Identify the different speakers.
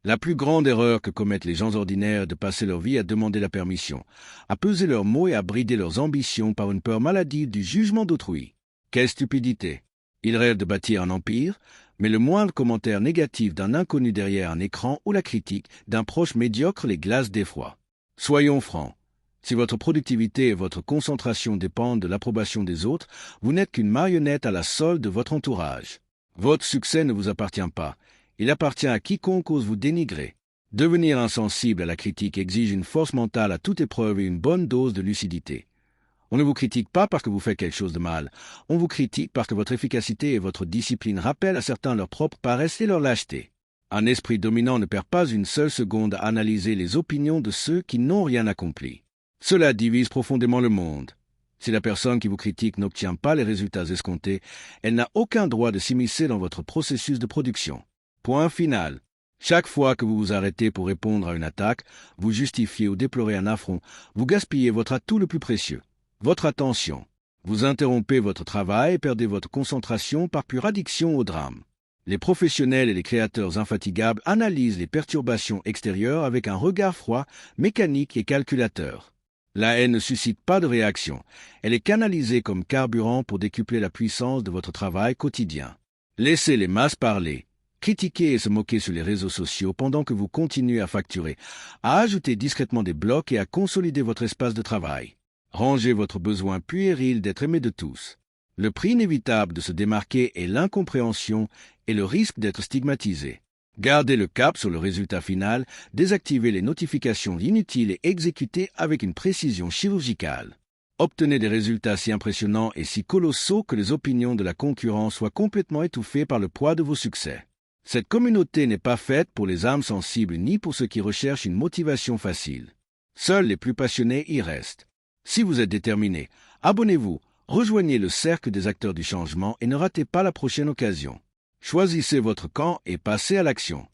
Speaker 1: La plus grande erreur que commettent les gens ordinaires est de passer leur vie à demander la permission, à peser leurs mots et à brider leurs ambitions par une peur maladive du jugement d'autrui. Quelle stupidité! Ils rêvent de bâtir un empire, mais le moindre commentaire négatif d'un inconnu derrière un écran ou la critique d'un proche médiocre les glace d'effroi. Soyons francs. Si votre productivité et votre concentration dépendent de l'approbation des autres, vous n'êtes qu'une marionnette à la solde de votre entourage. Votre succès ne vous appartient pas. Il appartient à quiconque ose vous dénigrer. Devenir insensible à la critique exige une force mentale à toute épreuve et une bonne dose de lucidité. On ne vous critique pas parce que vous faites quelque chose de mal. On vous critique parce que votre efficacité et votre discipline rappellent à certains leur propre paresse et leur lâcheté. Un esprit dominant ne perd pas une seule seconde à analyser les opinions de ceux qui n'ont rien accompli. Cela divise profondément le monde. Si la personne qui vous critique n'obtient pas les résultats escomptés, elle n'a aucun droit de s'immiscer dans votre processus de production. Point final. Chaque fois que vous vous arrêtez pour répondre à une attaque, vous justifiez ou déplorez un affront, vous gaspillez votre atout le plus précieux, votre attention. Vous interrompez votre travail et perdez votre concentration par pure addiction au drame. Les professionnels et les créateurs infatigables analysent les perturbations extérieures avec un regard froid, mécanique et calculateur. La haine ne suscite pas de réaction. Elle est canalisée comme carburant pour décupler la puissance de votre travail quotidien. Laissez les masses parler. Critiquer et se moquer sur les réseaux sociaux pendant que vous continuez à facturer, à ajouter discrètement des blocs et à consolider votre espace de travail. Rangez votre besoin puéril d'être aimé de tous. Le prix inévitable de se démarquer est l'incompréhension et le risque d'être stigmatisé. Gardez le cap sur le résultat final, désactivez les notifications inutiles et exécutez avec une précision chirurgicale. Obtenez des résultats si impressionnants et si colossaux que les opinions de la concurrence soient complètement étouffées par le poids de vos succès. Cette communauté n'est pas faite pour les âmes sensibles ni pour ceux qui recherchent une motivation facile. Seuls les plus passionnés y restent. Si vous êtes déterminé, abonnez-vous, rejoignez le cercle des acteurs du changement et ne ratez pas la prochaine occasion. Choisissez votre camp et passez à l'action.